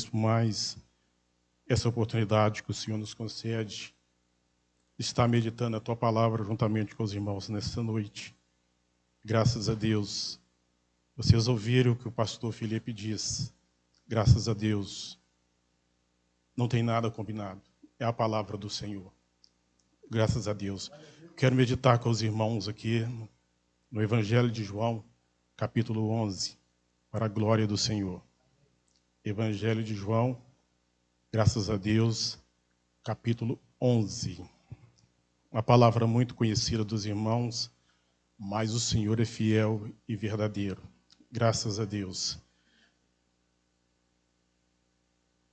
por mais essa oportunidade que o Senhor nos concede de estar meditando a Tua palavra juntamente com os irmãos nesta noite. Graças a Deus. Vocês ouviram o que o pastor Felipe diz. Graças a Deus. Não tem nada combinado. É a palavra do Senhor. Graças a Deus. Quero meditar com os irmãos aqui no Evangelho de João, capítulo 11, para a glória do Senhor. Evangelho de João, graças a Deus, capítulo 11. Uma palavra muito conhecida dos irmãos, mas o Senhor é fiel e verdadeiro. Graças a Deus.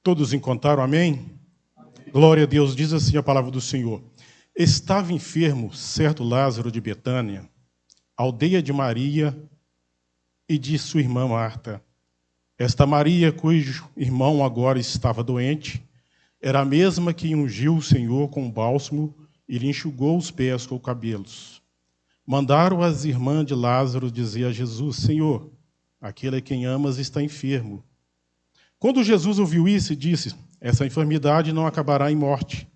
Todos encontraram, amém? Amém? Glória a Deus. Diz assim a palavra do Senhor. Estava enfermo certo Lázaro de Betânia, aldeia de Maria e de sua irmã Marta. Esta Maria, cujo irmão agora estava doente, era a mesma que ungiu o Senhor com bálsamo e lhe enxugou os pés com cabelos. Mandaram as irmãs de Lázaro dizer a Jesus: Senhor, aquele a quem amas está enfermo. Quando Jesus ouviu isso, disse: essa enfermidade não acabará em morte,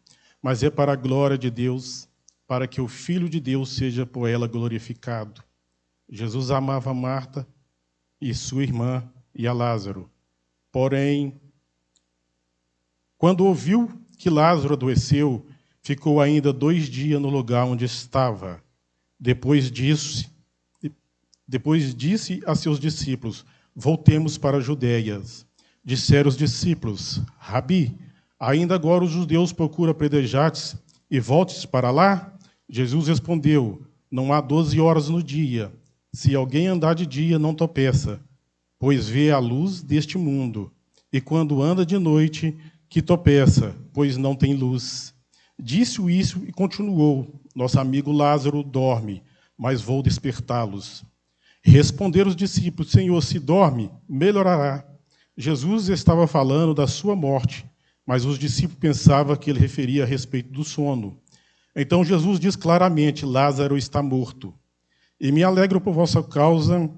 mas é para a glória de Deus, para que o Filho de Deus seja por ela glorificado. Jesus amava Marta e sua irmã e a Lázaro. Porém, quando ouviu que Lázaro adoeceu, ficou ainda 2 dias no lugar onde estava. Depois disse a seus discípulos: voltemos para a Judeia. Disseram os discípulos: Rabi, ainda agora os judeus procuram apedrejar-te e voltes para lá? Jesus respondeu: não há 12 horas no dia. Se alguém andar de dia, não tropeça, pois vê a luz deste mundo. E quando anda de noite, que tropeça, pois não tem luz. Disse isso e continuou: nosso amigo Lázaro dorme, mas vou despertá-los. Responderam os discípulos: Senhor, se dorme, melhorará. Jesus estava falando da sua morte, mas os discípulos pensavam que ele referia a respeito do sono. Então Jesus diz claramente: Lázaro está morto. E me alegro por vossa causa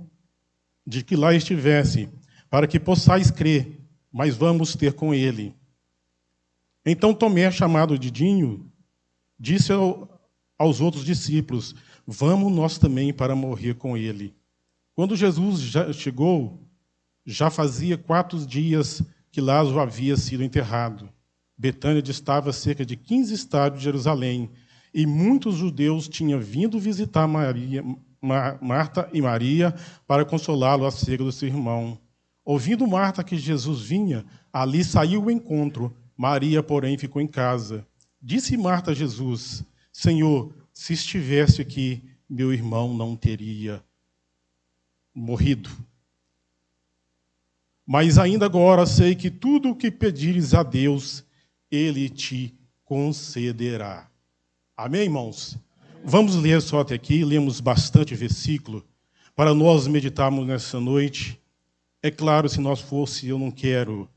de que lá estivesse, para que possais crer, mas vamos ter com ele. Então Tomé, chamado Didinho, disse aos outros discípulos: vamos nós também para morrer com ele. Quando Jesus já chegou, já fazia 4 dias que Lázaro havia sido enterrado. Betânia distava a cerca de 15 estádios de Jerusalém, e muitos judeus tinham vindo visitar Marta e Maria para consolá-lo acerca do seu irmão. Ouvindo Marta que Jesus vinha, ali saiu ao encontro. Maria, porém, ficou em casa. Disse Marta a Jesus: Senhor, se estivesse aqui, meu irmão não teria morrido. Mas ainda agora sei que tudo o que pedires a Deus, Ele te concederá. Amém, irmãos? Vamos ler só até aqui, lemos bastante versículo, para nós meditarmos nessa noite. É claro, se nós fosse, eu não quero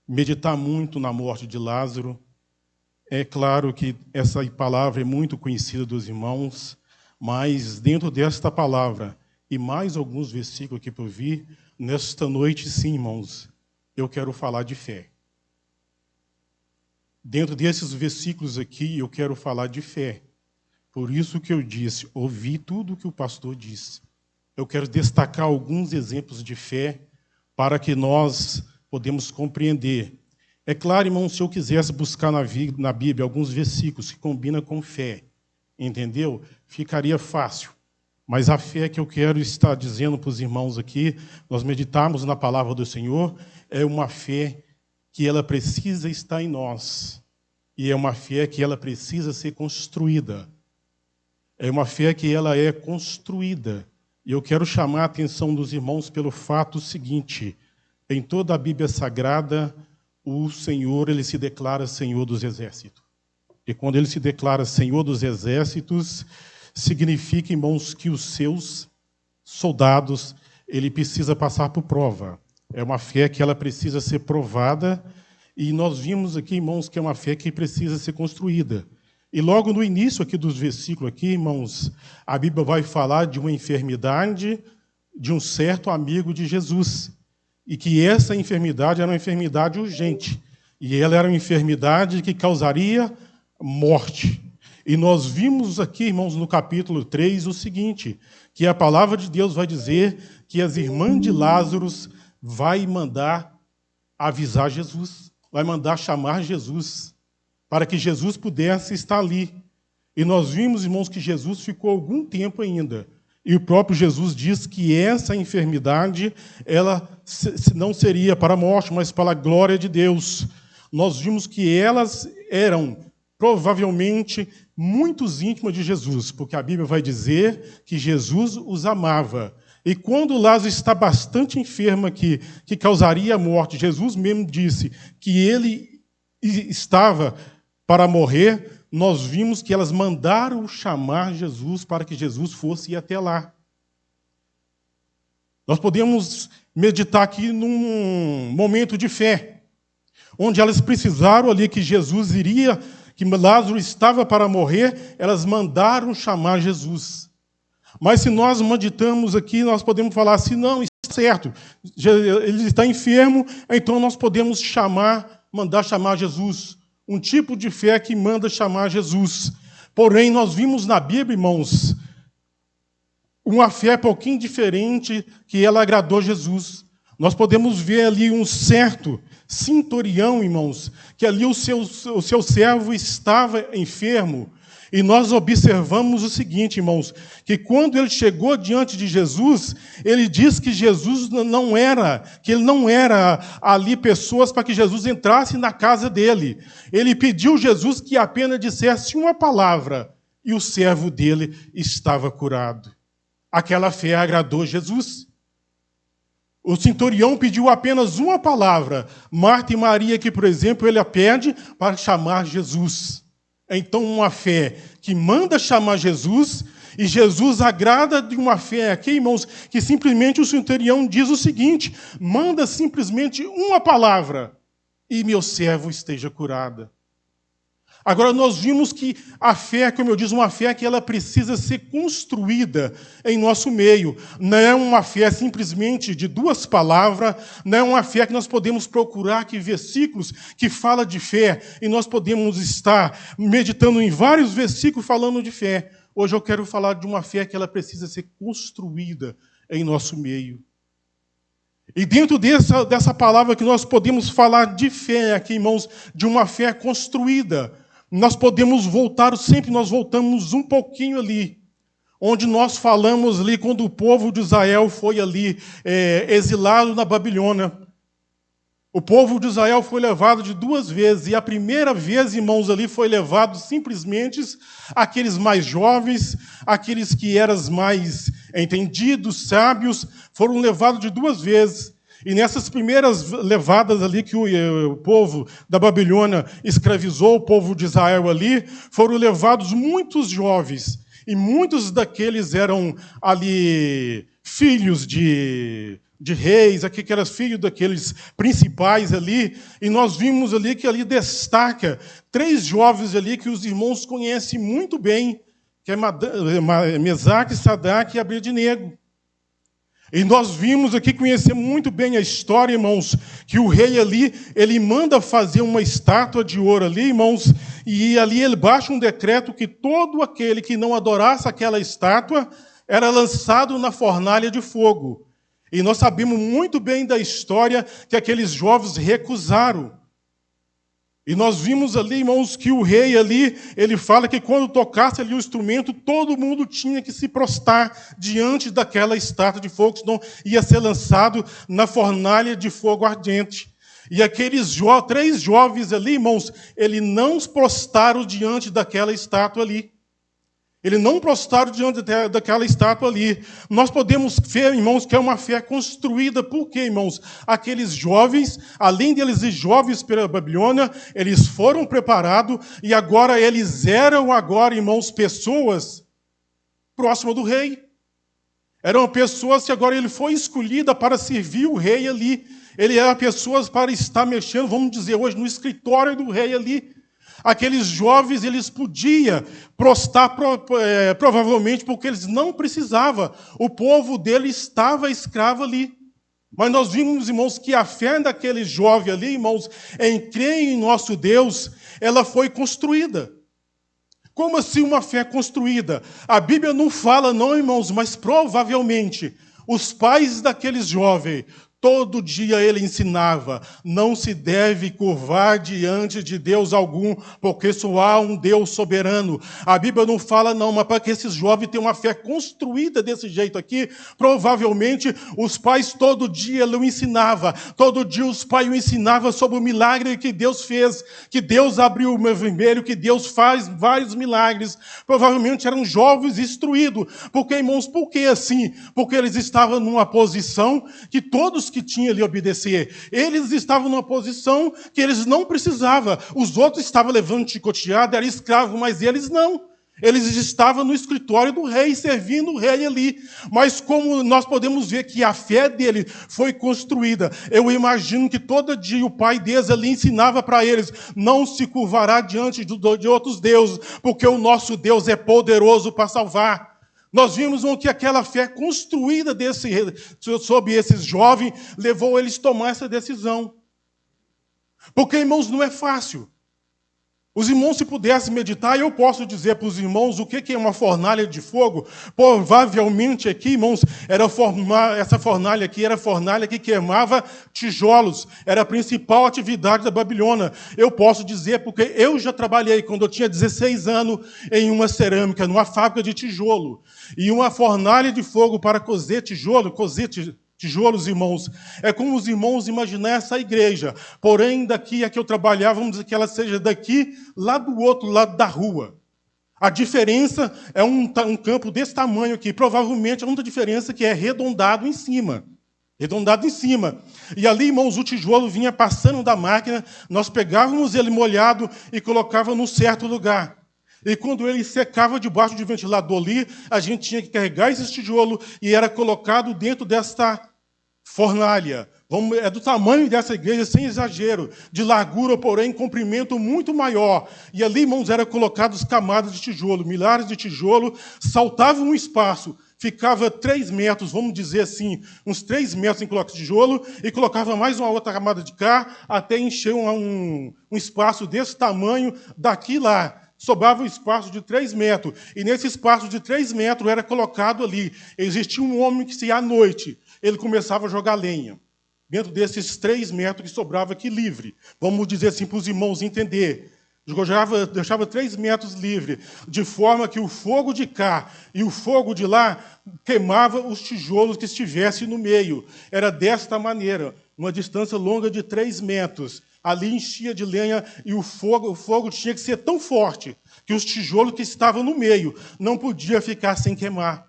meditar muito na morte de Lázaro. É claro que essa palavra é muito conhecida dos irmãos, mas dentro desta palavra, e mais alguns versículos aqui para ouvir, nesta noite, sim, irmãos, eu quero falar de fé. Dentro desses versículos aqui, eu quero falar de fé. Por isso que eu disse, ouvi tudo o que o pastor disse. Eu quero destacar alguns exemplos de fé para que nós podemos compreender. É claro, irmão, se eu quisesse buscar na Bíblia alguns versículos que combinam com fé, entendeu? Ficaria fácil. Mas a fé que eu quero estar dizendo para os irmãos aqui, nós meditarmos na palavra do Senhor, é uma fé que ela precisa estar em nós. E é uma fé que ela precisa ser construída. É uma fé que ela é construída. E eu quero chamar a atenção dos irmãos pelo fato seguinte: em toda a Bíblia Sagrada, o Senhor, ele se declara Senhor dos Exércitos. E quando ele se declara Senhor dos Exércitos, significa, irmãos, que os seus soldados, ele precisa passar por prova. É uma fé que ela precisa ser provada, e nós vimos aqui, irmãos, que é uma fé que precisa ser construída. E logo no início aqui dos versículos aqui, irmãos, a Bíblia vai falar de uma enfermidade de um certo amigo de Jesus. e que essa enfermidade era uma enfermidade urgente. E ela era uma enfermidade que causaria morte. E nós vimos aqui, irmãos, no capítulo 3, o seguinte, que a palavra de Deus vai dizer que as irmãs de Lázaro vai mandar avisar Jesus, vai mandar chamar Jesus, para que Jesus pudesse estar ali. E nós vimos, irmãos, que Jesus ficou algum tempo ainda. E o próprio Jesus diz que essa enfermidade, ela não seria para a morte, mas para a glória de Deus. Nós vimos que elas eram, provavelmente, muito íntimas de Jesus, porque a Bíblia vai dizer que Jesus os amava. E quando Lázaro está bastante enfermo aqui, que causaria a morte, Jesus mesmo disse que ele estava para morrer. Nós vimos que elas mandaram chamar Jesus para que Jesus fosse ir até lá. Nós podemos meditar aqui num momento de fé, onde elas precisaram ali que Jesus iria, que Lázaro estava para morrer, elas mandaram chamar Jesus. Mas se nós meditamos aqui, nós podemos falar assim, não, isso é certo, ele está enfermo, então nós podemos mandar chamar Jesus. Um tipo de fé que manda chamar Jesus. Porém, nós vimos na Bíblia, irmãos, uma fé um pouquinho diferente que ela agradou Jesus. Nós podemos ver ali um certo centurião, irmãos, que ali o seu servo estava enfermo. E nós observamos o seguinte, irmãos, que quando ele chegou diante de Jesus, ele diz que Jesus não era ali pessoas para que Jesus entrasse na casa dele. Ele pediu a Jesus que apenas dissesse uma palavra, e o servo dele estava curado. Aquela fé agradou Jesus. O centurião pediu apenas uma palavra. Marta e Maria, que, por exemplo, ele a pede para chamar Jesus. Então, uma fé que manda chamar Jesus, e Jesus agrada de uma fé aqui, irmãos, que simplesmente o centurião diz o seguinte, manda simplesmente uma palavra, e meu servo esteja curada. Agora, nós vimos que a fé, como eu disse, uma fé que ela precisa ser construída em nosso meio. Não é uma fé simplesmente de duas palavras, não é uma fé que nós podemos procurar aqui versículos que falam de fé, e nós podemos estar meditando em vários versículos falando de fé. Hoje eu quero falar de uma fé que ela precisa ser construída em nosso meio. E dentro dessa palavra que nós podemos falar de fé aqui, irmãos, de uma fé construída, nós podemos voltar, sempre nós voltamos um pouquinho ali, onde nós falamos ali quando o povo de Israel foi ali exilado na Babilônia. O povo de Israel foi levado de 2 vezes, e a primeira vez, irmãos, ali foi levado simplesmente aqueles mais jovens, aqueles que eram mais entendidos, sábios, foram levados de 2 vezes. E nessas primeiras levadas ali que o povo da Babilônia escravizou o povo de Israel ali, foram levados muitos jovens, e muitos daqueles eram ali filhos de reis, aqui que eram filhos daqueles principais ali, e nós vimos ali que ali destaca 3 jovens ali que os irmãos conhecem muito bem, que é Mesaque, Sadraque e Abednego. E nós vimos aqui, conhecemos muito bem a história, irmãos, que o rei ali, ele manda fazer uma estátua de ouro ali, irmãos, e ali ele baixa um decreto que todo aquele que não adorasse aquela estátua era lançado na fornalha de fogo. E nós sabemos muito bem da história que aqueles jovens recusaram. E nós vimos ali, irmãos, que o rei ali, ele fala que quando tocasse ali o instrumento, todo mundo tinha que se prostrar diante daquela estátua de fogo, senão ia ser lançado na fornalha de fogo ardente. E aqueles 3 jovens ali, irmãos, eles não se prostraram diante daquela estátua ali. Eles não prostraram diante daquela estátua ali. Nós podemos ver, irmãos, que é uma fé construída. Por quê, irmãos? Aqueles jovens, além de eles ser jovens pela Babilônia, eles foram preparados e agora eles eram, irmãos, pessoas próximas do rei. Eram pessoas que agora ele foi escolhida para servir o rei ali. Ele era pessoas para estar mexendo, vamos dizer hoje, no escritório do rei ali. Aqueles jovens, eles podiam prostrar provavelmente porque eles não precisavam. O povo dele estava escravo ali. Mas nós vimos, irmãos, que a fé daquele jovem ali, irmãos, em crer em nosso Deus, ela foi construída. Como assim uma fé construída? A Bíblia não fala, não, irmãos, mas provavelmente os pais daqueles jovens, todo dia ele ensinava, não se deve curvar diante de Deus algum, porque só há um Deus soberano. A Bíblia não fala não, mas para que esses jovens tenham uma fé construída desse jeito aqui, provavelmente os pais todo dia o ensinavam, todo dia os pais o ensinavam sobre o milagre que Deus fez, que Deus abriu o mar vermelho, que Deus faz vários milagres. Provavelmente eram jovens instruídos, porque, irmãos, por que assim? Porque eles estavam numa posição que todos que tinham ali obedecer. Eles estavam numa posição que eles não precisavam. Os outros estavam levando chicoteada, eram escravos, mas eles não. Eles estavam no escritório do rei, servindo o rei ali. Mas como nós podemos ver que a fé dele foi construída, eu imagino que todo dia o pai deles ali ensinava para eles, não se curvará diante de outros deuses, porque o nosso Deus é poderoso para salvar. Nós vimos que aquela fé construída sobre esses jovens levou eles a tomar essa decisão. Porque, irmãos, não é fácil. Os irmãos, se pudessem meditar, eu posso dizer para os irmãos o que é uma fornalha de fogo. Provavelmente aqui, irmãos, essa fornalha aqui era a fornalha que queimava tijolos. Era a principal atividade da Babilônia. Eu posso dizer porque eu já trabalhei, quando eu tinha 16 anos, em uma cerâmica, numa fábrica de tijolo. E uma fornalha de fogo para cozer tijolos, irmãos, é como os irmãos imaginar essa igreja. Porém, daqui a que eu trabalhava, vamos dizer que ela seja daqui, lá do outro lado da rua. A diferença é um campo desse tamanho aqui. Provavelmente a única diferença que é arredondado em cima. Arredondado em cima. E ali, irmãos, o tijolo vinha passando da máquina, nós pegávamos ele molhado e colocava num certo lugar. E quando ele secava debaixo de ventilador ali, a gente tinha que carregar esse tijolo e era colocado dentro desta fornalha. É do tamanho dessa igreja, sem exagero, de largura, porém, comprimento muito maior. E ali, irmãos, eram colocadas camadas de tijolo, milhares de tijolo, saltava um espaço, ficava 3 metros, vamos dizer assim, uns 3 metros em colocar tijolo, e colocava mais uma outra camada de cá, até encher um espaço desse tamanho, daqui lá. Sobrava um espaço de 3 metros. E nesse espaço de 3 metros era colocado ali. Existia um homem que, se à noite, ele começava a jogar lenha. Dentro desses 3 metros que sobrava aqui livre. Vamos dizer assim para os irmãos entender. Deixava 3 metros livre, de forma que o fogo de cá e o fogo de lá queimava os tijolos que estivessem no meio. Era desta maneira, uma distância longa de 3 metros. Ali enchia de lenha e o fogo tinha que ser tão forte que os tijolos que estavam no meio não podiam ficar sem queimar.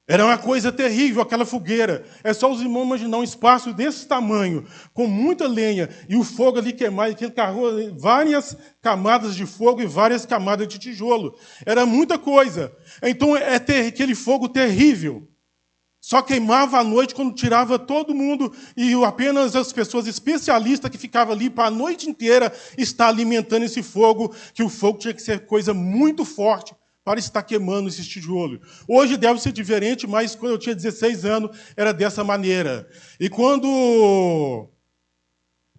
Era uma coisa terrível aquela fogueira. É só os irmãos imaginar um espaço desse tamanho, com muita lenha, e o fogo ali queimar, e aquele carro, várias camadas de fogo e várias camadas de tijolo. Era muita coisa. Então, aquele fogo terrível. Só queimava à noite quando tirava todo mundo e apenas as pessoas especialistas que ficavam ali para a noite inteira estar alimentando esse fogo, que o fogo tinha que ser coisa muito forte para estar queimando esses tijolos. Hoje deve ser diferente, mas quando eu tinha 16 anos era dessa maneira. E quando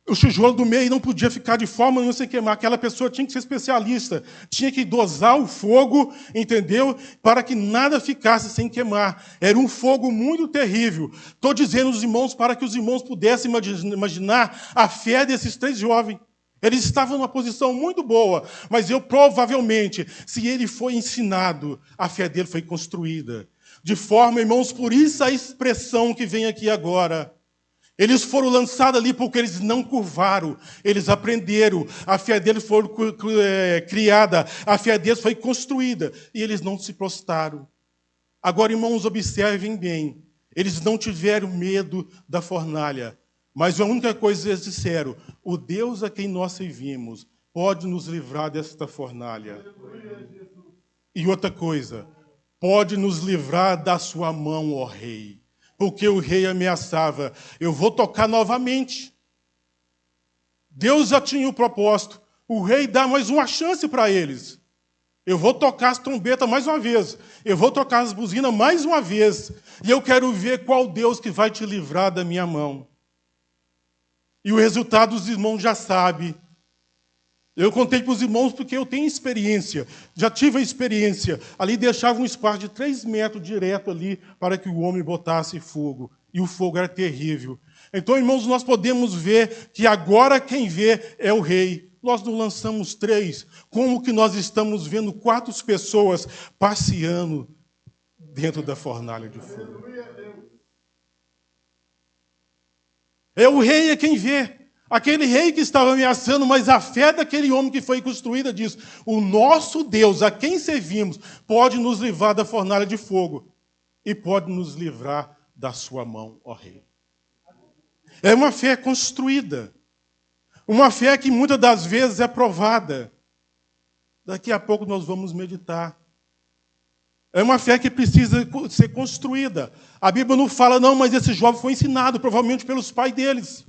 o tijolo do meio não podia ficar de forma nenhuma sem queimar. Aquela pessoa tinha que ser especialista, tinha que dosar o fogo, entendeu? Para que nada ficasse sem queimar. Era um fogo muito terrível. Estou dizendo aos irmãos para que os irmãos pudessem imaginar a fé desses 3 jovens. Eles estavam numa posição muito boa, mas provavelmente, se ele foi ensinado, a fé dele foi construída. De forma, irmãos, por isso a expressão que vem aqui agora. Eles foram lançados ali porque eles não curvaram, eles aprenderam, a fé deles foi criada, a fé deles foi construída, e eles não se prostraram. Agora, irmãos, observem bem, eles não tiveram medo da fornalha, mas a única coisa que eles disseram, o Deus a quem nós servimos pode nos livrar desta fornalha. E outra coisa, pode nos livrar da sua mão, ó rei. Porque o rei ameaçava, eu vou tocar novamente. Deus já tinha o propósito. O rei dá mais uma chance para eles. Eu vou tocar as trombetas mais uma vez. Eu vou tocar as buzinas mais uma vez. E eu quero ver qual Deus que vai te livrar da minha mão. E o resultado os irmãos já sabem. Eu contei para os irmãos porque eu tenho experiência. Já tive a experiência. Ali deixava um espaço de 3 metros direto ali para que o homem botasse fogo. E o fogo era terrível. Então, irmãos, nós podemos ver que agora quem vê é o rei. Nós não lançamos 3. Como que nós estamos vendo 4 pessoas passeando dentro da fornalha de fogo? É o rei é quem vê. Aquele rei que estava ameaçando, mas a fé daquele homem que foi construída diz: o nosso Deus, a quem servimos, pode nos livrar da fornalha de fogo e pode nos livrar da sua mão, ó rei. É uma fé construída. Uma fé que muitas das vezes é provada. Daqui a pouco nós vamos meditar. É uma fé que precisa ser construída. A Bíblia não fala, não, mas esse jovem foi ensinado, provavelmente pelos pais deles.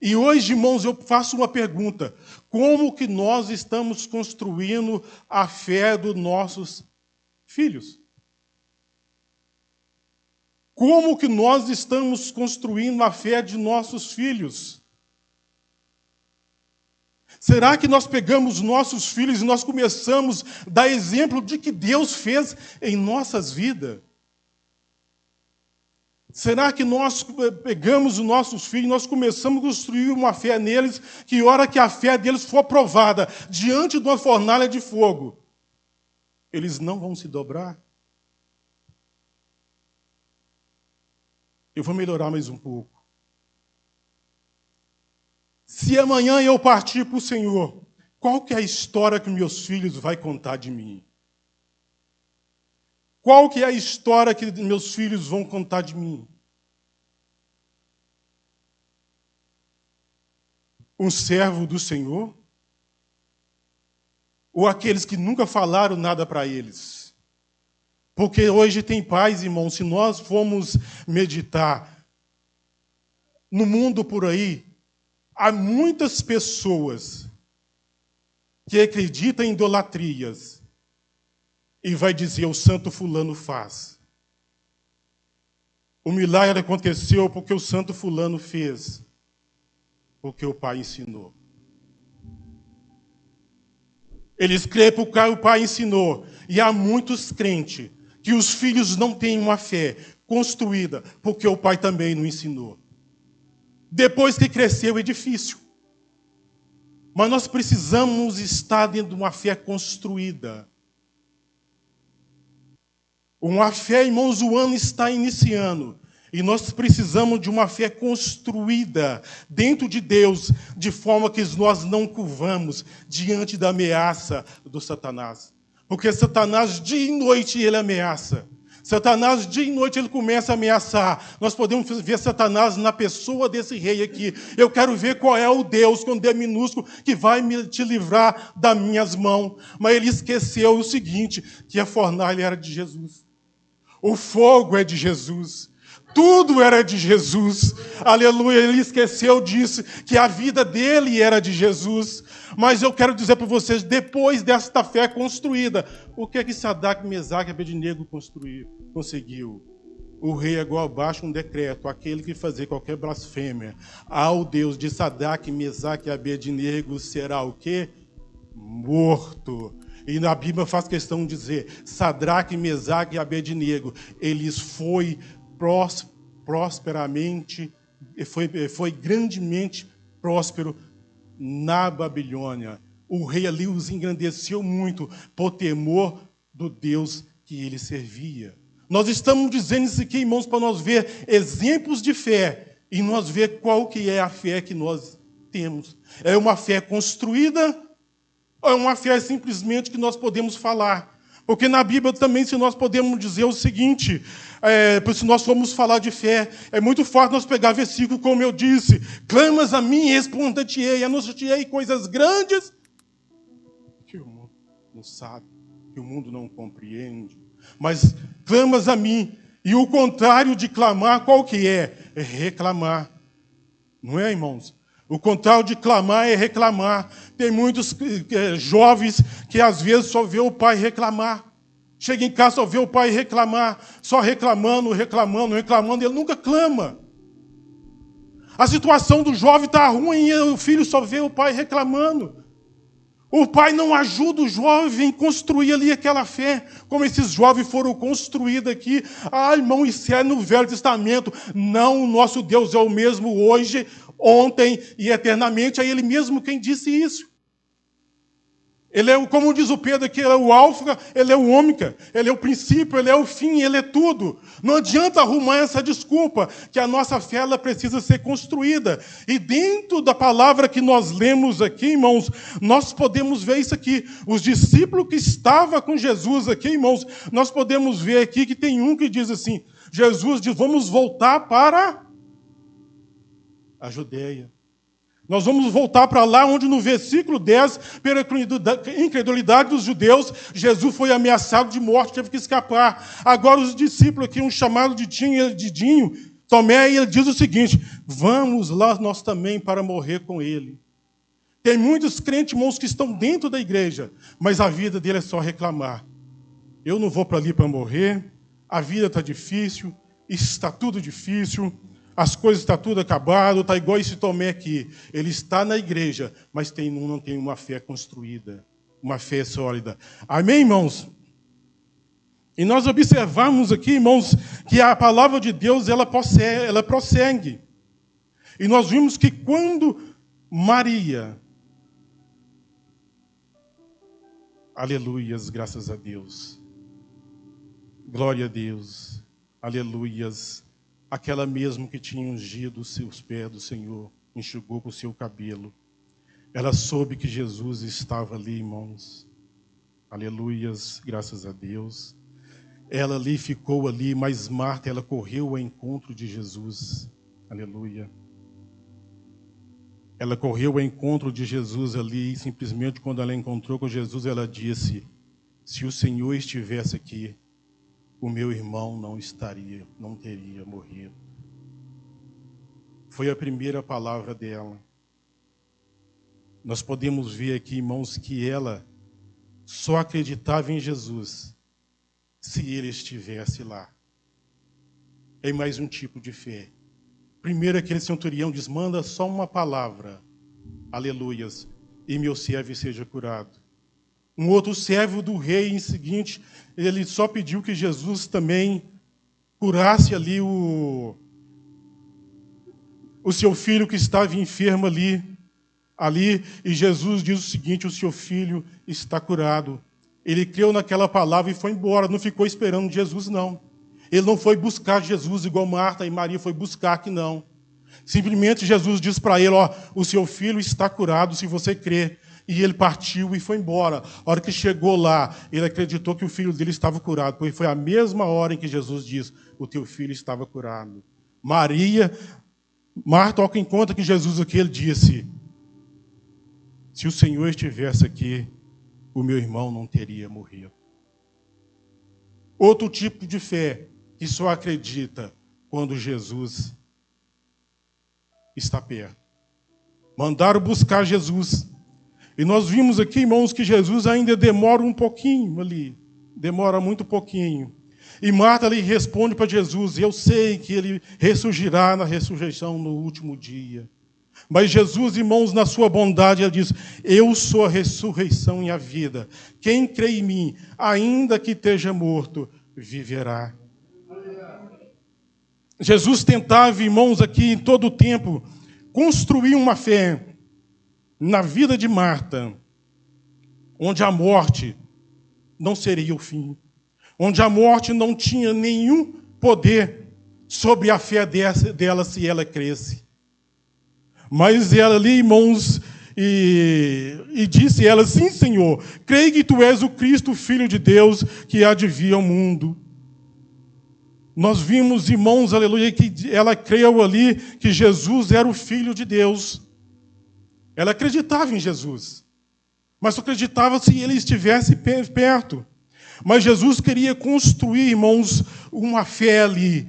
E hoje, irmãos, eu faço uma pergunta. Como que nós estamos construindo a fé dos nossos filhos? Como que nós estamos construindo a fé de nossos filhos? Será que nós pegamos nossos filhos e nós começamos a dar exemplo de que Deus fez em nossas vidas? Será que nós pegamos os nossos filhos e nós começamos a construir uma fé neles, que a hora que a fé deles for provada diante de uma fornalha de fogo, eles não vão se dobrar? Eu vou melhorar mais um pouco. Se amanhã eu partir para o Senhor, qual que é a história que meus filhos vão contar de mim? Qual que é a história que meus filhos vão contar de mim? Um servo do Senhor? Ou aqueles que nunca falaram nada para eles? Porque hoje tem pais, irmãos, se nós formos meditar no mundo por aí, há muitas pessoas que acreditam em idolatrias e vai dizer, o santo fulano faz. O milagre aconteceu porque o santo fulano fez, porque o pai ensinou. Eles creem porque o pai ensinou. E há muitos crentes que os filhos não têm uma fé construída porque o pai também não ensinou. Depois que cresceu é difícil. Mas nós precisamos estar dentro de uma fé construída. Uma fé, irmãos, o ano está iniciando. E nós precisamos de uma fé construída dentro de Deus, de forma que nós não curvamos diante da ameaça do Satanás. Porque Satanás, dia e noite, ele ameaça. Satanás, dia e noite, ele começa a ameaçar. Nós podemos ver Satanás na pessoa desse rei aqui. Eu quero ver qual é o Deus, com D minúsculo, que vai te livrar das minhas mãos. Mas ele esqueceu o seguinte, que a fornalha era de Jesus. O fogo é de Jesus. Tudo era de Jesus. Aleluia. Ele esqueceu disso, que a vida dele era de Jesus. Mas eu quero dizer para vocês, depois desta fé construída, o que é que Sadraque, Mesaque e Abednego conseguiu? O rei agora baixa um decreto, aquele que fazer qualquer blasfêmia ao Deus de Sadraque, Mesaque e Abednego será o quê? Morto. E na Bíblia faz questão de dizer, Sadraque, Mesaque e Abednego, eles foi prosperamente, foi grandemente próspero na Babilônia. O rei ali os engrandeceu muito por temor do Deus que ele servia. Nós estamos dizendo isso aqui, irmãos, para nós ver exemplos de fé e nós ver qual que é a fé que nós temos. É uma fé construída ou é uma fé simplesmente que nós podemos falar? Porque na Bíblia também, se nós podemos dizer o seguinte, se nós formos falar de fé, é muito fácil nós pegar versículo como eu disse, clamas a mim e responder-te-ei, anunciar-te-ei coisas grandes que o mundo não sabe, que o mundo não compreende. Mas clamas a mim, e o contrário de clamar, qual que é? É reclamar. Não é, irmãos? O contrário de clamar é reclamar. Tem muitos jovens que às vezes só vê o pai reclamar. Chega em casa, só vê o pai reclamar, só reclamando, ele nunca clama. A situação do jovem está ruim e o filho só vê o pai reclamando. O pai não ajuda o jovem a construir ali aquela fé, como esses jovens foram construídos aqui. Ah, irmão, isso é no Velho Testamento. Não, o nosso Deus é o mesmo hoje, ontem e eternamente. É Ele mesmo quem disse isso. Ele é, como diz o Pedro aqui, ele é o alfa, ele é o ômega, ele é o princípio, ele é o fim, ele é tudo. Não adianta arrumar essa desculpa, que a nossa fé ela precisa ser construída. E dentro da palavra que nós lemos aqui, irmãos, nós podemos ver isso aqui. Os discípulos que estavam com Jesus aqui, irmãos, nós podemos ver aqui que tem um que diz assim, Jesus diz, vamos voltar para a Judeia. Nós vamos voltar para lá, onde no versículo 10, pela incredulidade dos judeus, Jesus foi ameaçado de morte, teve que escapar. Agora os discípulos aqui, um chamado de Dinho, Tomé, e ele diz o seguinte, vamos lá nós também para morrer com ele. Tem muitos crentes, irmãos, que estão dentro da igreja, mas a vida dele é só reclamar. Eu não vou para ali para morrer, a vida está difícil, está tudo difícil, as coisas estão tudo acabado, está igual esse Tomé aqui. Ele está na igreja, mas não tem uma fé construída, uma fé sólida. Amém, irmãos? E nós observamos aqui, irmãos, que a palavra de Deus, ela prossegue. E nós vimos que quando Maria, aleluias, graças a Deus, glória a Deus, aleluias, aquela mesmo que tinha ungido os seus pés do Senhor, enxugou com o seu cabelo. Ela soube que Jesus estava ali, irmãos. Aleluias, graças a Deus. Ela ali ficou ali, mas Marta, ela correu ao encontro de Jesus. Aleluia. Ela correu ao encontro de Jesus ali, e simplesmente quando ela encontrou com Jesus, ela disse, se o Senhor estivesse aqui, o meu irmão não teria morrido. Foi a primeira palavra dela. Nós podemos ver aqui, irmãos, que ela só acreditava em Jesus se ele estivesse lá. É mais um tipo de fé. Primeiro aquele centurião diz, manda só uma palavra, aleluias, e meu servo seja curado. Um outro servo do rei, em seguinte, ele só pediu que Jesus também curasse ali o seu filho que estava enfermo ali, e Jesus diz o seguinte, o seu filho está curado. Ele creu naquela palavra e foi embora, não ficou esperando Jesus, não. Ele não foi buscar Jesus igual Marta e Maria foi buscar, que não. Simplesmente Jesus diz para ele, o seu filho está curado se você crer. E ele partiu e foi embora. A hora que chegou lá, ele acreditou que o filho dele estava curado, porque foi a mesma hora em que Jesus diz, o teu filho estava curado. Marta, ao que encontra que Jesus aqui, ele disse, se o Senhor estivesse aqui, o meu irmão não teria morrido. Outro tipo de fé, que só acredita quando Jesus está perto. Mandaram buscar Jesus. E nós vimos aqui, irmãos, que Jesus ainda demora um pouquinho ali. Demora muito pouquinho. E Marta ali responde para Jesus, eu sei que ele ressurgirá na ressurreição no último dia. Mas Jesus, irmãos, na sua bondade, ele diz, eu sou a ressurreição e a vida. Quem crê em mim, ainda que esteja morto, viverá. Jesus tentava, irmãos, aqui em todo o tempo, construir uma fé na vida de Marta, onde a morte não seria o fim, onde a morte não tinha nenhum poder sobre a fé dela se ela cresce. Mas ela ali, irmãos, e disse ela, sim, Senhor, creio que Tu és o Cristo, o Filho de Deus, que há de vir ao mundo. Nós vimos, irmãos, aleluia, que ela creu ali que Jesus era o Filho de Deus. Ela acreditava em Jesus, mas só acreditava se ele estivesse perto. Mas Jesus queria construir, irmãos, uma fé ali,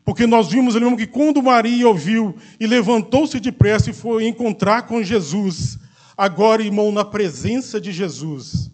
Porque nós vimos ali que quando Maria ouviu e levantou-se depressa e foi encontrar com Jesus, agora, irmão, na presença de Jesus,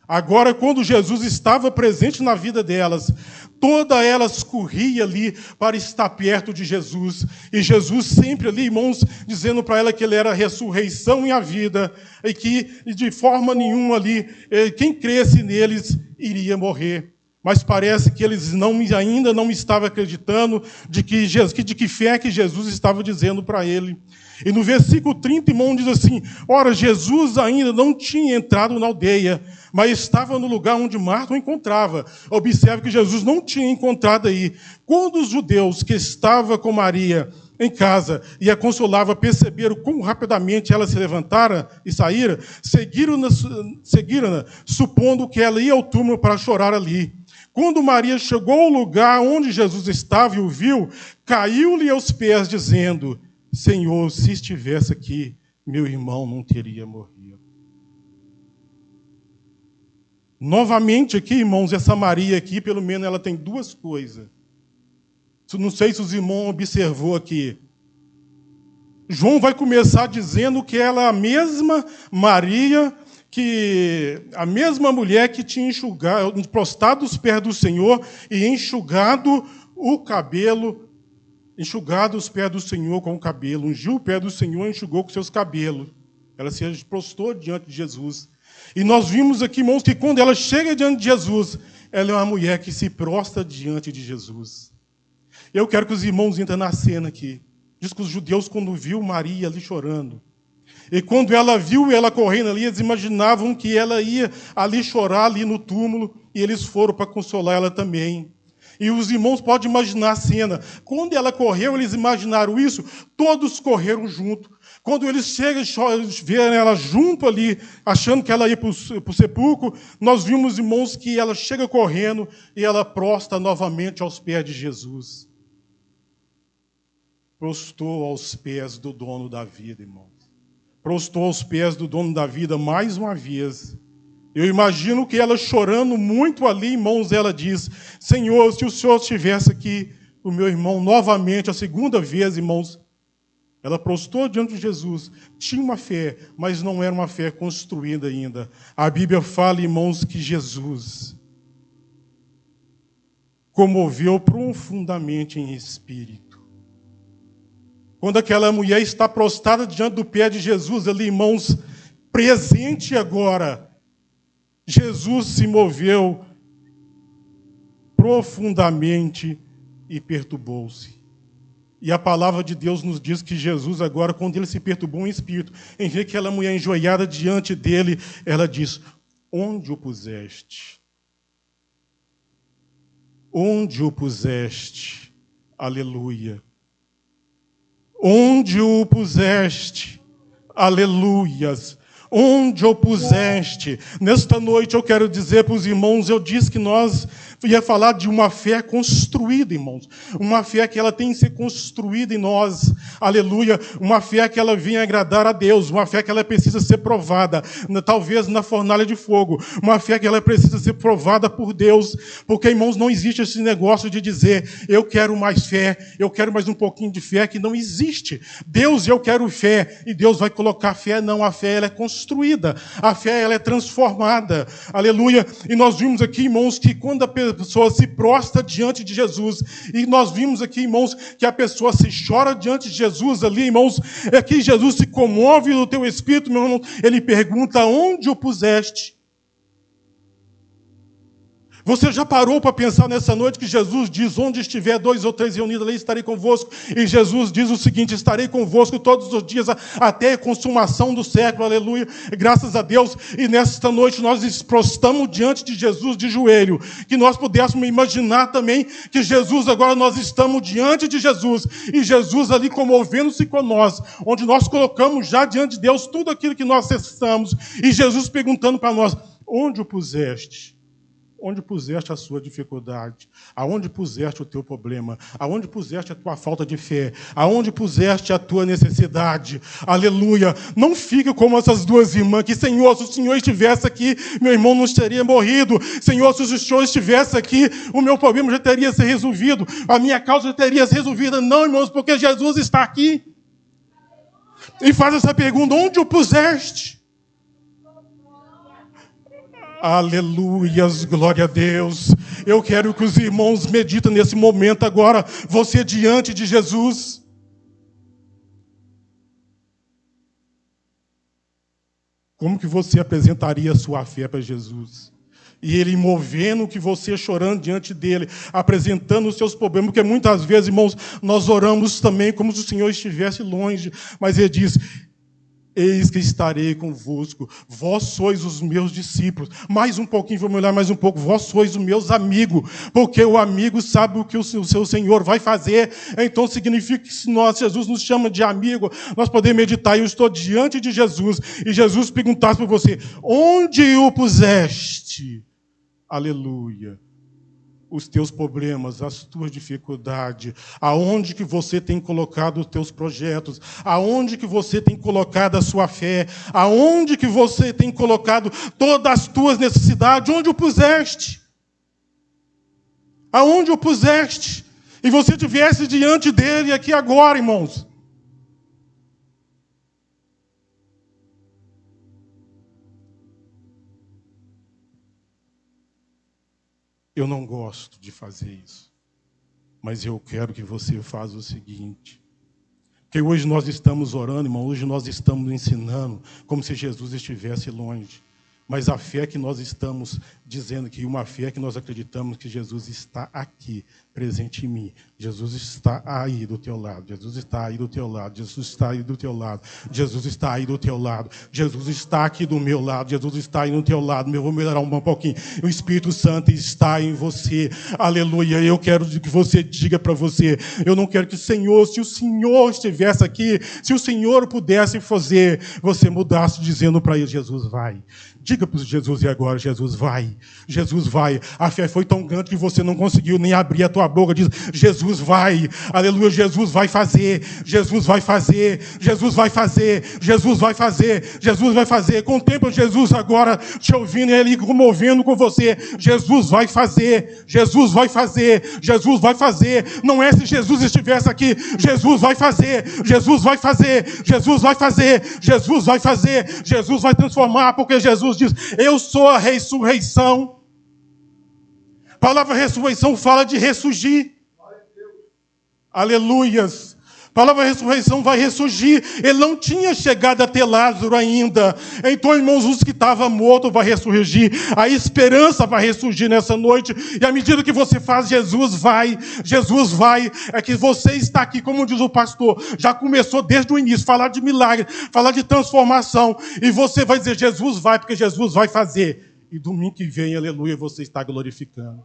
agora, quando Jesus estava presente na vida delas, toda elas corria ali para estar perto de Jesus. E Jesus sempre ali, irmãos, dizendo para ela que Ele era a ressurreição e a vida, e que de forma nenhuma ali, quem cresce neles iria morrer. Mas parece que eles ainda não estavam acreditando de que fé que Jesus estava dizendo para ele. E no versículo 30, irmão, diz assim: ora, Jesus ainda não tinha entrado na aldeia, mas estava no lugar onde Marta o encontrava. Observe que Jesus não tinha encontrado aí. Quando os judeus que estavam com Maria em casa e a consolava perceberam quão rapidamente ela se levantara e saíra, seguiram-na, supondo que ela ia ao túmulo para chorar ali. Quando Maria chegou ao lugar onde Jesus estava e o viu, caiu-lhe aos pés, dizendo: Senhor, se estivesse aqui, meu irmão não teria morrido. Novamente aqui, irmãos, essa Maria aqui, pelo menos ela tem duas coisas. Não sei se os irmãos observou aqui. João vai começar dizendo que ela é a mesma Maria, a mesma mulher que tinha enxugado, prostrado os pés do Senhor e enxugado os pés do Senhor com o cabelo, ungiu o pé do Senhor e enxugou com seus cabelos. Ela se prostrou diante de Jesus. E nós vimos aqui, irmãos, que quando ela chega diante de Jesus, ela é uma mulher que se prostra diante de Jesus. Eu quero que os irmãos entrem na cena aqui. Diz que os judeus, quando viu Maria ali chorando, e quando ela viu ela correndo ali, eles imaginavam que ela ia ali chorar, ali no túmulo, e eles foram para consolar ela também. E os irmãos podem imaginar a cena. Quando ela correu, eles imaginaram isso, todos correram junto. Quando eles chegam e veem ela junto ali, achando que ela ia para o sepulcro, nós vimos, irmãos, que ela chega correndo e ela prostra novamente aos pés de Jesus. Prostrou aos pés do dono da vida, irmãos. Prostrou aos pés do dono da vida mais uma vez. Eu imagino que ela chorando muito ali, irmãos, ela diz: Senhor, se o Senhor estivesse aqui, o meu irmão, novamente, a segunda vez, irmãos, ela prostrou diante de Jesus. Tinha uma fé, mas não era uma fé construída ainda. A Bíblia fala, irmãos, que Jesus comoveu profundamente em espírito. Quando aquela mulher está prostrada diante do pé de Jesus, ali, irmãos, presente agora, Jesus se moveu profundamente e perturbou-se. E a palavra de Deus nos diz que Jesus agora, quando ele se perturbou em espírito, em ver aquela mulher enjoelhada diante dele, ela diz: onde o puseste? Onde o puseste? Aleluia. Onde o puseste? Aleluias. Onde o puseste? Nesta noite eu quero dizer para os irmãos, eu disse que nós ia falar de uma fé construída, irmãos. Uma fé que ela tem que ser construída em nós. Aleluia. Uma fé que ela venha agradar a Deus. Uma fé que ela precisa ser provada, talvez na fornalha de fogo. Uma fé que ela precisa ser provada por Deus. Porque, irmãos, não existe esse negócio de dizer: eu quero mais fé, eu quero mais um pouquinho de fé, que não existe. Deus, eu quero fé, e Deus vai colocar fé. Não, a fé ela é construída. A fé ela é transformada. Aleluia. E nós vimos aqui, irmãos, que quando a pessoa se prostra diante de Jesus, e nós vimos aqui, irmãos, que a pessoa se chora diante de Jesus ali, irmãos, é que Jesus se comove no teu espírito, meu irmão. Ele pergunta: onde o puseste? Você já parou para pensar nessa noite que Jesus diz: onde estiver 2 ou 3 reunidos ali, estarei convosco. E Jesus diz o seguinte: estarei convosco todos os dias até a consumação do século. Aleluia. Graças a Deus. E nesta noite nós nos prostramos diante de Jesus de joelho. Que nós pudéssemos imaginar também que Jesus, agora nós estamos diante de Jesus. E Jesus ali comovendo-se com nós. Onde nós colocamos já diante de Deus tudo aquilo que nós necessitamos. E Jesus perguntando para nós: onde o puseste? onde puseste a sua dificuldade, aonde puseste o teu problema, aonde puseste a tua falta de fé, aonde puseste a tua necessidade. Aleluia. Não fique como essas duas irmãs que, Senhor, se o Senhor estivesse aqui, meu irmão não teria morrido. Senhor, se o Senhor estivesse aqui, o meu problema já teria sido resolvido, a minha causa já teria sido resolvida. Não, irmãos, porque Jesus está aqui. E faz essa pergunta: onde o puseste? Aleluias, glória a Deus. Eu quero que os irmãos meditem nesse momento agora, você diante de Jesus. Como que você apresentaria a sua fé para Jesus? E Ele movendo que você chorando diante dEle, apresentando os seus problemas, porque muitas vezes, irmãos, nós oramos também como se o Senhor estivesse longe, mas Ele diz: eis que estarei convosco, vós sois os meus discípulos. Mais um pouquinho, vamos olhar mais um pouco. Vós sois os meus amigos, porque o amigo sabe o que o seu Senhor vai fazer. Então significa que se Jesus nos chama de amigo, nós podemos meditar: eu estou diante de Jesus, e Jesus perguntasse para você: onde o puseste? Aleluia. Os teus problemas, as tuas dificuldades, aonde que você tem colocado os teus projetos, aonde que você tem colocado a sua fé, aonde que você tem colocado todas as tuas necessidades, onde o puseste? Aonde o puseste? E você estivesse diante dele aqui agora, irmãos. Eu não gosto de fazer isso, mas eu quero que você faça o seguinte: que hoje nós estamos orando, irmão, hoje nós estamos ensinando como se Jesus estivesse longe, mas a fé que nós estamos dizendo, que uma fé que nós acreditamos que Jesus está aqui, presente em mim. Jesus está aí do teu lado, Jesus está aí do teu lado, Jesus está aí do teu lado, Jesus está aí do teu lado, Jesus está aqui do meu lado, Jesus está aí no teu lado. Eu vou melhorar um pouquinho. O Espírito Santo está em você. Aleluia. Eu quero que você diga para você: eu não quero que o Senhor, se o Senhor estivesse aqui, se o Senhor pudesse fazer, você mudasse dizendo para ele: Jesus vai. Diga para Jesus: e agora? Jesus vai. Jesus vai. A fé foi tão grande que você não conseguiu nem abrir a tua boca. Diz: Jesus vai. Aleluia. Jesus vai fazer. Jesus vai fazer. Jesus vai fazer. Jesus vai fazer. Jesus vai fazer. Contempla Jesus agora te ouvindo e ele comovendo com você. Jesus vai fazer. Jesus vai fazer. Jesus vai fazer. Não é se Jesus estivesse aqui. Jesus vai fazer. Jesus vai fazer. Jesus vai fazer. Jesus vai fazer. Jesus vai transformar, porque Jesus diz: eu sou a ressurreição. A palavra ressurreição fala de ressurgir. Aleluias. A palavra ressurreição vai ressurgir. Ele não tinha chegado até Lázaro ainda. Então, irmãos, os que estavam mortos vai ressurgir. A esperança vai ressurgir nessa noite. E à medida que você faz, Jesus vai. Jesus vai. É que você está aqui, como diz o pastor, já começou desde o início, falar de milagre, falar de transformação. E você vai dizer: Jesus vai, porque Jesus vai fazer. E domingo que vem, aleluia, você está glorificando.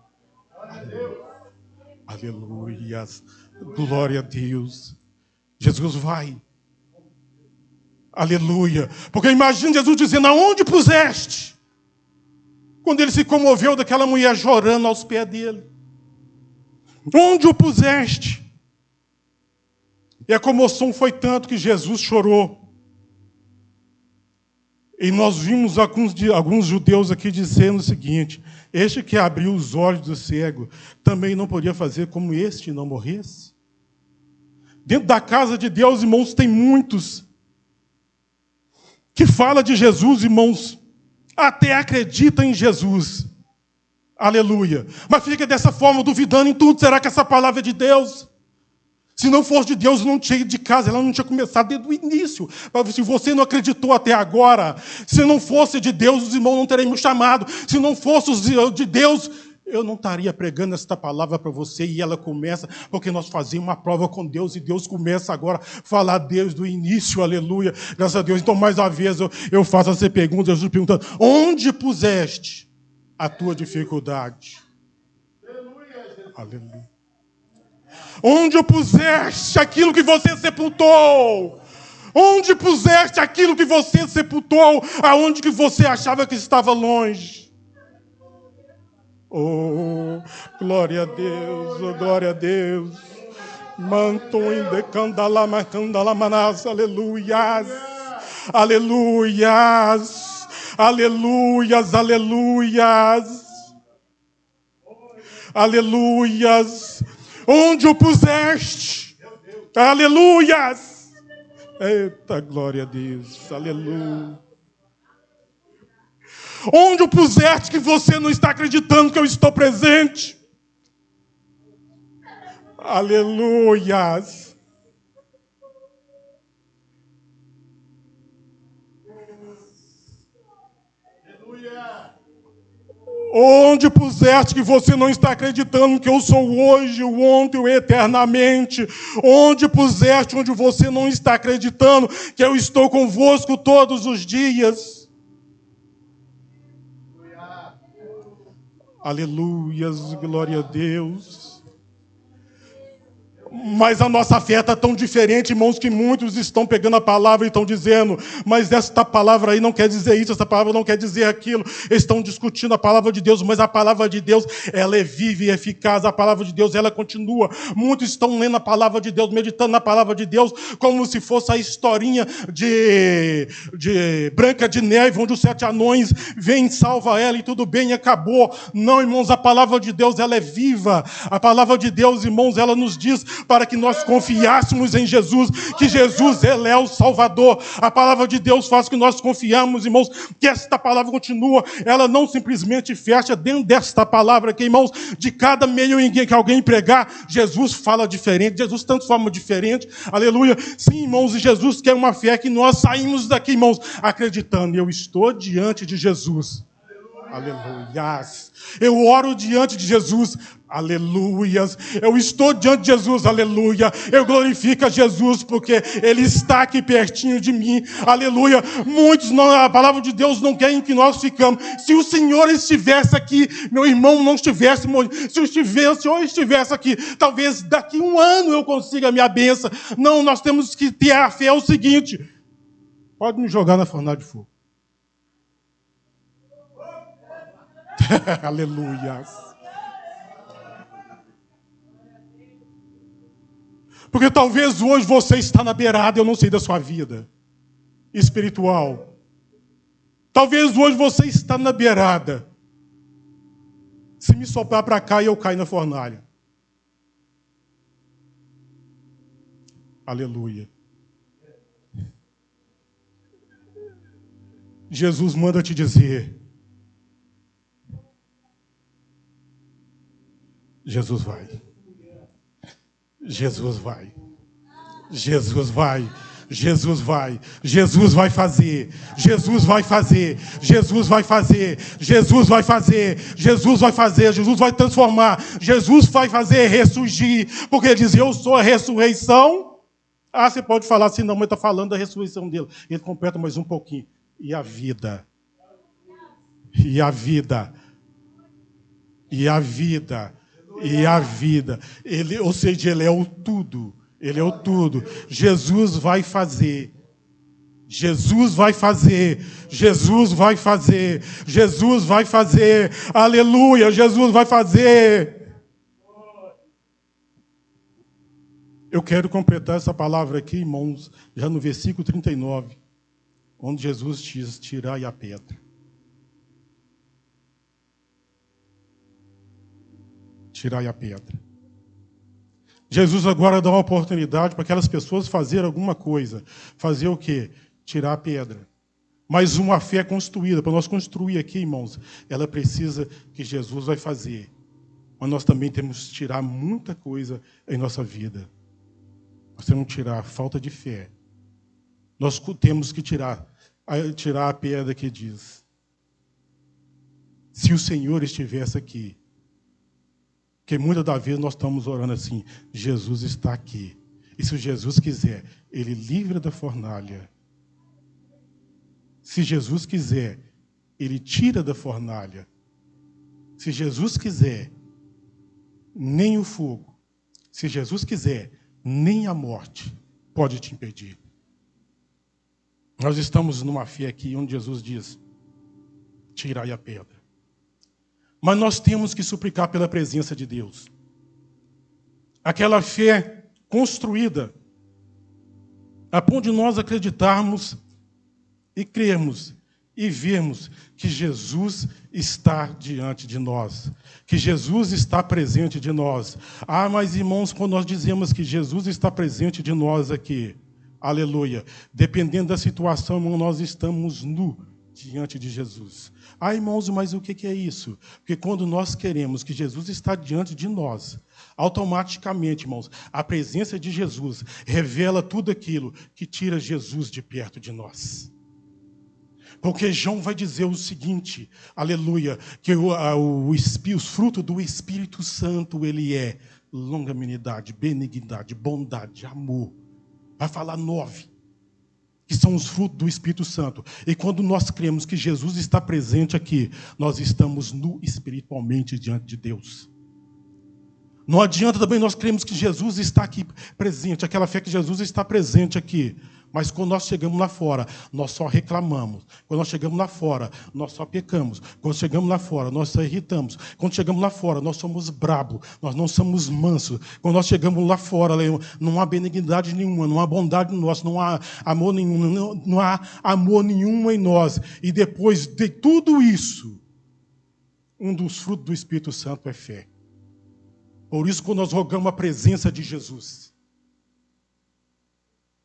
Aleluias. Glória a Deus. Jesus vai. Aleluia. Porque imagina Jesus dizendo: aonde puseste? Quando ele se comoveu daquela mulher chorando aos pés dele. Onde o puseste? E a comoção foi tanto que Jesus chorou. E nós vimos alguns judeus aqui dizendo o seguinte: este que abriu os olhos do cego também não podia fazer como este não morresse? Dentro da casa de Deus, irmãos, tem muitos que falam de Jesus, irmãos, até acreditam em Jesus. Aleluia. Mas fica dessa forma, duvidando em tudo. Será que essa palavra é de Deus? Se não fosse de Deus, não tinha ido de casa, ela não tinha começado desde o início. Se você não acreditou até agora, se não fosse de Deus, os irmãos não teriam me chamado. Se não fosse de Deus, eu não estaria pregando esta palavra para você. E ela começa, porque nós fazemos uma prova com Deus, e Deus começa agora a falar desde o início, aleluia, graças a Deus. Então, mais uma vez, eu faço essa pergunta, Jesus perguntando: onde puseste a tua dificuldade? Aleluia. Onde puseste aquilo que você sepultou? Onde puseste aquilo que você sepultou? Aonde que você achava que estava longe? Oh, glória a Deus, oh, glória a Deus. Manto em decandalama, candalamanas, aleluias, aleluias, aleluias, aleluias, aleluias. Onde o puseste? Aleluias. Eita, glória a Deus, aleluia. Onde o puseste que você não está acreditando que eu estou presente? Aleluias. Onde puseste que você não está acreditando que eu sou hoje, o ontem, o eternamente? Onde puseste onde você não está acreditando que eu estou convosco todos os dias? Aleluias, glória a Deus. Mas a nossa fé está tão diferente, irmãos, que muitos estão pegando a palavra e estão dizendo, mas esta palavra aí não quer dizer isso, essa palavra não quer dizer aquilo. Estão discutindo a palavra de Deus, mas a palavra de Deus, ela é viva e eficaz. A palavra de Deus, ela continua. Muitos estão lendo a palavra de Deus, meditando na palavra de Deus, como se fosse a historinha de Branca de Neve, onde os 7 anões vêm, salva ela e tudo bem, acabou. Não, irmãos, a palavra de Deus, ela é viva. A palavra de Deus, irmãos, ela nos diz para que nós confiássemos em Jesus, que Jesus, Ele é o Salvador. A palavra de Deus faz que nós confiamos, irmãos, que esta palavra continua, ela não simplesmente fecha dentro desta palavra aqui, irmãos, de cada meio em que alguém pregar, Jesus fala diferente, Jesus transforma diferente, aleluia. Sim, irmãos, e Jesus quer uma fé que nós saímos daqui, irmãos, acreditando, eu estou diante de Jesus. Aleluias. Eu oro diante de Jesus. Aleluias. Eu estou diante de Jesus. Aleluia. Eu glorifico a Jesus porque Ele está aqui pertinho de mim. Aleluia. Muitos, não, a palavra de Deus não querem que nós ficamos. Se o Senhor estivesse aqui, meu irmão não estivesse, se o Senhor estivesse aqui, talvez daqui 1 ano eu consiga a minha bênção. Não, nós temos que ter a fé. É o seguinte. Pode me jogar na fornalha de fogo. Aleluia. Porque talvez hoje você está na beirada, eu não sei, da sua vida espiritual. Talvez hoje você está na beirada. Se me soprar para cá, eu caio na fornalha. Aleluia. Jesus manda te dizer, Jesus vai. Jesus vai. Jesus vai. Jesus vai. Jesus vai fazer. Jesus vai fazer. Jesus vai fazer. Jesus vai fazer. Jesus vai fazer. Jesus vai transformar. Jesus vai fazer ressurgir. Porque ele diz, eu sou a ressurreição. Ah, você pode falar assim, não, mas está falando da ressurreição dele. Ele completa mais um pouquinho. E a vida. E a vida. E a vida. E a vida. Ele, ou seja, Ele é o tudo. Ele é o tudo. Jesus vai fazer. Jesus vai fazer. Jesus vai fazer. Jesus vai fazer. Aleluia. Jesus vai fazer. Eu quero completar essa palavra aqui, irmãos, já no versículo 39, onde Jesus diz, tirai a pedra. Tirai a pedra. Jesus agora dá uma oportunidade para aquelas pessoas fazerem alguma coisa. Fazer o quê? Tirar a pedra. Mas uma fé construída, para nós construir aqui, irmãos, ela precisa que Jesus vai fazer. Mas nós também temos que tirar muita coisa em nossa vida. Nós temos que tirar a falta de fé. Nós temos que tirar a pedra que diz, se o Senhor estivesse aqui, porque muitas das vezes nós estamos orando assim, Jesus está aqui. E se Jesus quiser, Ele livra da fornalha. Se Jesus quiser, Ele tira da fornalha. Se Jesus quiser, nem o fogo. Se Jesus quiser, nem a morte pode te impedir. Nós estamos numa fé aqui onde Jesus diz, tirai a pedra. Mas nós temos que suplicar pela presença de Deus. Aquela fé construída a ponto de nós acreditarmos e crermos e vermos que Jesus está diante de nós, que Jesus está presente de nós. Ah, mas irmãos, quando nós dizemos que Jesus está presente de nós aqui, aleluia, dependendo da situação, irmão, nós estamos diante de Jesus. Ah, irmãos, mas o que é isso? Porque quando nós queremos que Jesus está diante de nós, automaticamente, irmãos, a presença de Jesus revela tudo aquilo que tira Jesus de perto de nós. Porque João vai dizer o seguinte, aleluia, que os frutos do Espírito Santo, ele é longanimidade, benignidade, bondade, amor. Vai falar 9, que são os frutos do Espírito Santo. E quando nós cremos que Jesus está presente aqui, nós estamos espiritualmente diante de Deus. Não adianta também nós cremos que Jesus está aqui presente, aquela fé que Jesus está presente aqui. Mas quando nós chegamos lá fora, nós só reclamamos. Quando nós chegamos lá fora, nós só pecamos. Quando chegamos lá fora, nós só irritamos. Quando chegamos lá fora, nós somos brabos. Nós não somos mansos. Quando nós chegamos lá fora, não há benignidade nenhuma, não há bondade em nós, não há amor nenhum, não há amor nenhum em nós. E depois de tudo isso, um dos frutos do Espírito Santo é fé. Por isso, quando nós rogamos a presença de Jesus,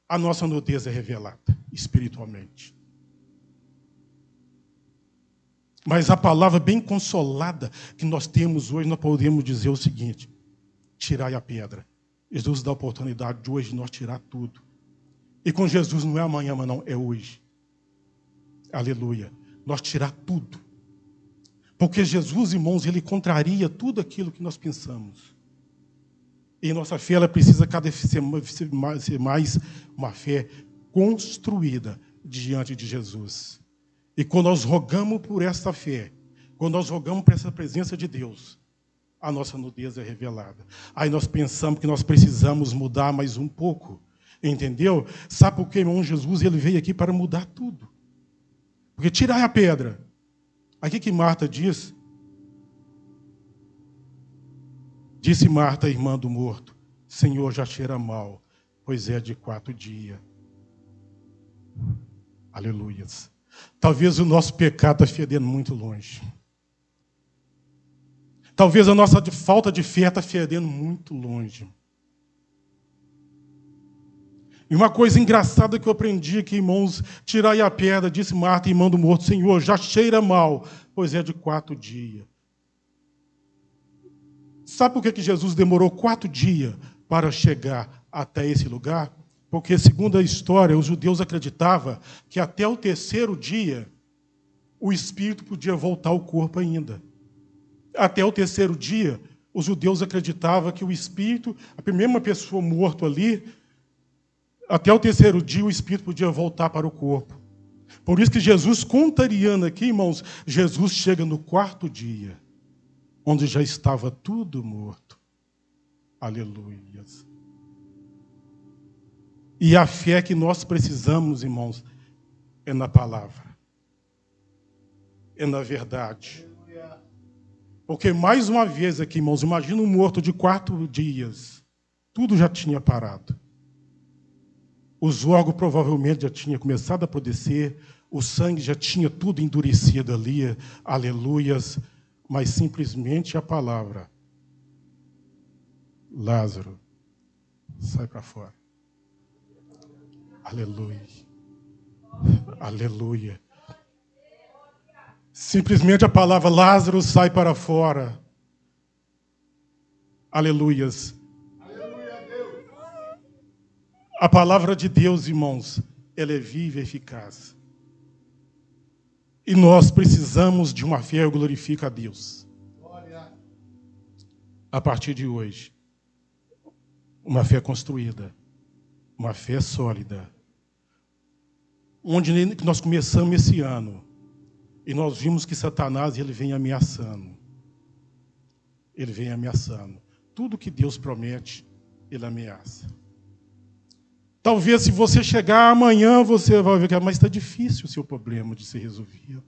a nossa nudez é revelada espiritualmente. Mas a palavra bem consolada que nós temos hoje, nós podemos dizer o seguinte: tirai a pedra. Jesus dá a oportunidade de hoje nós tirar tudo. E com Jesus não é amanhã, mas não, é hoje. Aleluia. Nós tirar tudo. Porque Jesus, irmãos, ele contraria tudo aquilo que nós pensamos. E nossa fé, ela precisa cada vez ser mais uma fé construída diante de Jesus. E quando nós rogamos por esta fé, quando nós rogamos por essa presença de Deus, a nossa nudez é revelada. Aí nós pensamos que nós precisamos mudar mais um pouco. Entendeu? Sabe por quê, irmão? Jesus, ele veio aqui para mudar tudo. Porque tirar a pedra. Aqui que Marta diz... Disse Marta, irmã do morto: Senhor, já cheira mal, pois é de 4 dias. Aleluias. Talvez o nosso pecado está fedendo muito longe. Talvez a nossa falta de fé está fedendo muito longe. E uma coisa engraçada que eu aprendi aqui, irmãos, tirai a pedra, disse Marta, irmã do morto: Senhor, já cheira mal, pois é de 4 dias. Sabe por que Jesus demorou 4 dias para chegar até esse lugar? Porque, segundo a história, os judeus acreditavam que até o 3º dia o espírito podia voltar ao corpo ainda. Até o 3º dia, os judeus acreditavam que o espírito, a mesma pessoa morta ali, até o 3º dia o espírito podia voltar para o corpo. Por isso que Jesus, contrariando aqui, irmãos, Jesus chega no 4º dia, onde já estava tudo morto. Aleluia. E a fé que nós precisamos, irmãos, é na palavra. É na verdade. Porque, mais uma vez aqui, irmãos, imagina um morto de 4 dias. Tudo já tinha parado. Os órgãos provavelmente já tinham começado a apodrecer. O sangue já tinha tudo endurecido ali. Aleluias. Mas simplesmente a palavra: Lázaro, sai para fora. Aleluia. Aleluia. Simplesmente a palavra: Lázaro, sai para fora. Aleluias. A palavra de Deus, irmãos, ela é viva e eficaz. E nós precisamos de uma fé que glorifica a Deus. A partir de hoje, uma fé construída, uma fé sólida. Onde nós começamos esse ano, e nós vimos que Satanás, ele vem ameaçando. Ele vem ameaçando. Tudo que Deus promete, ele ameaça. Talvez se você chegar amanhã, você vai ver que mas está difícil o seu problema de ser resolvido.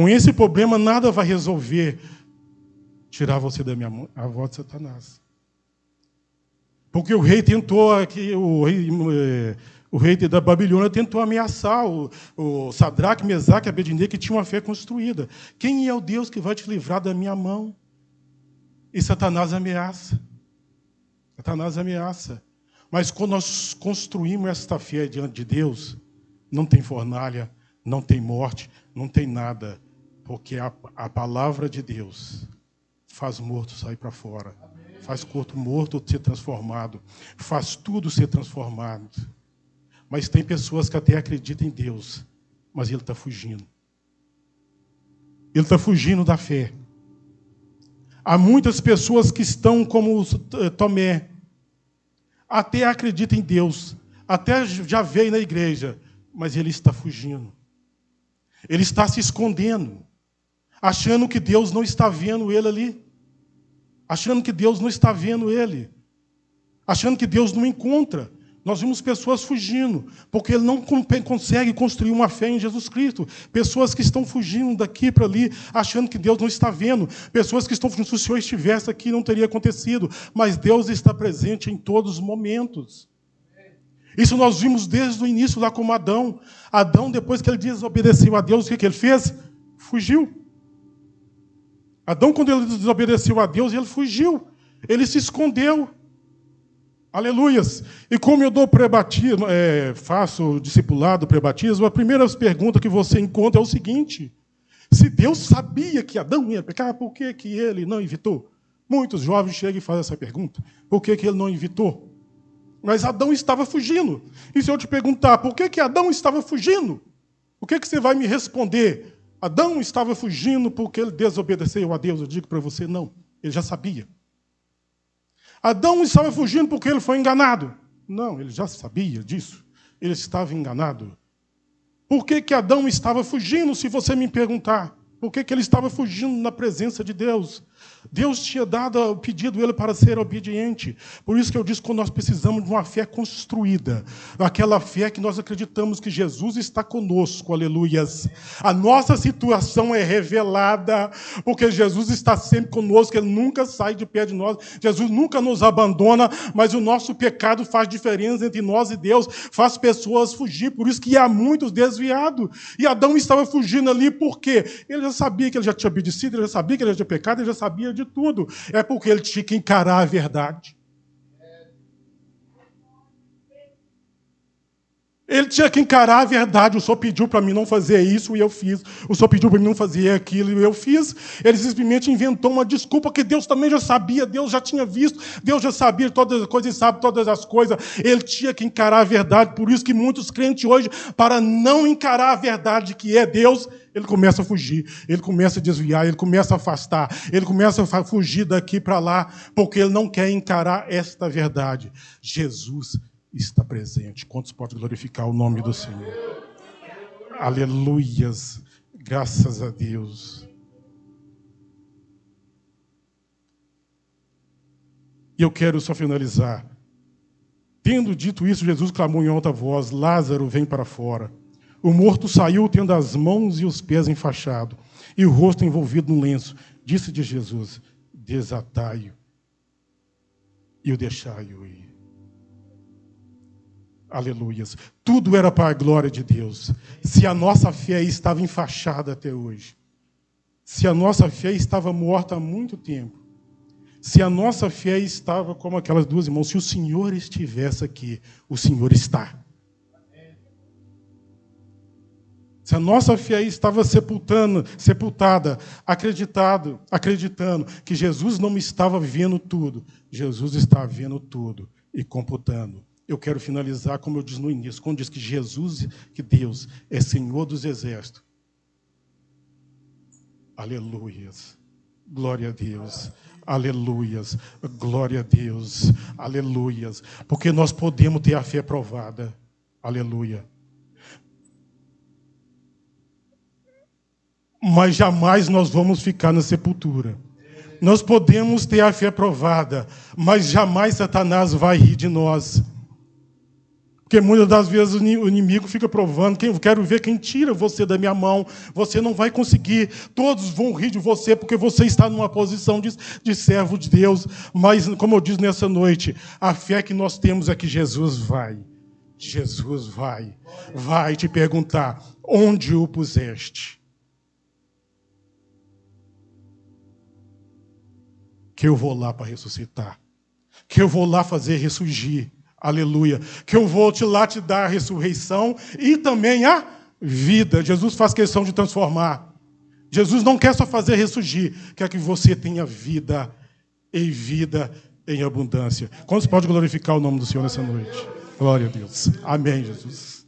Com esse problema, nada vai resolver tirar você da minha mão, a voz de Satanás. Porque o rei tentou, o rei da Babilônia tentou ameaçar o Sadraque, Mesaque e Abednego, que tinham uma fé construída. Quem é o Deus que vai te livrar da minha mão? E Satanás ameaça. Satanás ameaça. Mas quando nós construímos esta fé diante de Deus, não tem fornalha, não tem morte, não tem nada. Porque a palavra de Deus faz morto sair para fora. Faz corpo morto ser transformado. Faz tudo ser transformado. Mas tem pessoas que até acreditam em Deus, mas ele está fugindo. Ele está fugindo da fé. Há muitas pessoas que estão como Tomé, até acreditam em Deus, até já veio na igreja, mas ele está fugindo. Ele está se escondendo, achando que Deus não está vendo ele ali, achando que Deus não está vendo ele, achando que Deus não encontra. Nós vimos pessoas fugindo, porque ele não consegue construir uma fé em Jesus Cristo. Pessoas que estão fugindo daqui para ali, achando que Deus não está vendo. Pessoas que estão fugindo, se o Senhor estivesse aqui, não teria acontecido. Mas Deus está presente em todos os momentos. Isso nós vimos desde o início lá com Adão. Adão, depois que ele desobedeceu a Deus, o que ele fez? Fugiu. Adão, quando ele desobedeceu a Deus, ele fugiu. Ele se escondeu. Aleluias. E como eu dou pré-batismo, faço discipulado, pré-batismo, a primeira pergunta que você encontra é o seguinte: se Deus sabia que Adão ia pecar, por que ele não evitou? Muitos jovens chegam e fazem essa pergunta. Por que ele não evitou? Mas Adão estava fugindo. E se eu te perguntar, por que Adão estava fugindo? O que você vai me responder? Adão estava fugindo porque ele desobedeceu a Deus. Eu digo para você, não. Ele já sabia. Adão estava fugindo porque ele foi enganado. Não, ele já sabia disso. Ele estava enganado. Por que Adão estava fugindo, se você me perguntar? Por que ele estava fugindo na presença de Deus? Deus tinha dado, pedido ele para ser obediente. Por isso que eu disse que nós precisamos de uma fé construída. Aquela fé que nós acreditamos que Jesus está conosco, aleluias. A nossa situação é revelada, porque Jesus está sempre conosco, Ele nunca sai de pé de nós. Jesus nunca nos abandona, mas o nosso pecado faz diferença entre nós e Deus, faz pessoas fugir. Por isso que há muitos desviados. E Adão estava fugindo ali, por quê? Ele já sabia que ele já tinha obedecido, ele já sabia que ele já tinha pecado, ele já sabia de tudo. É porque ele tinha que encarar a verdade. Ele tinha que encarar a verdade. O Senhor pediu para mim não fazer isso e eu fiz. O Senhor pediu para mim não fazer aquilo e eu fiz. Ele simplesmente inventou uma desculpa que Deus também já sabia, Deus já tinha visto, Deus já sabia todas as coisas e sabe todas as coisas. Ele tinha que encarar a verdade. Por isso que muitos crentes hoje, para não encarar a verdade que é Deus, ele começa a fugir, ele começa a desviar, ele começa a afastar, ele começa a fugir daqui para lá, porque ele não quer encarar esta verdade. Jesus está presente. Quantos podem glorificar o nome do Senhor? Aleluias. Graças a Deus. E eu quero só finalizar. Tendo dito isso, Jesus clamou em alta voz: Lázaro, vem para fora. O morto saiu tendo as mãos e os pés enfaixados e o rosto envolvido num lenço. Disse de Jesus: desatai-o e o deixai-o ir. Aleluias. Tudo era para a glória de Deus. Se a nossa fé estava enfaixada até hoje, se a nossa fé estava morta há muito tempo, se a nossa fé estava como aquelas duas irmãs, se o Senhor estivesse aqui, o Senhor está. Se a nossa fé estava sepultada, acreditando que Jesus não estava vendo tudo, Jesus está vendo tudo e computando. Eu quero finalizar, como eu disse no início, quando diz que Jesus, que Deus, é Senhor dos exércitos. Aleluias. Glória a Deus. Aleluias. Glória a Deus. Aleluias. Porque nós podemos ter a fé provada. Aleluia. Mas jamais nós vamos ficar na sepultura. Nós podemos ter a fé provada, mas jamais Satanás vai rir de nós. Porque muitas das vezes o inimigo fica provando, quero ver quem tira você da minha mão, você não vai conseguir, todos vão rir de você, porque você está numa posição de servo de Deus. Mas, como eu disse nessa noite, a fé que nós temos é que Jesus vai te perguntar, onde o puseste? Que eu vou lá para ressuscitar, que eu vou lá fazer ressurgir. Aleluia. Que eu vou lá te dar a ressurreição e também a vida. Jesus faz questão de transformar. Jesus não quer só fazer ressurgir, quer que você tenha vida e vida em abundância. Quantos pode glorificar o nome do Senhor nessa noite? Glória a Deus. Amém, Jesus.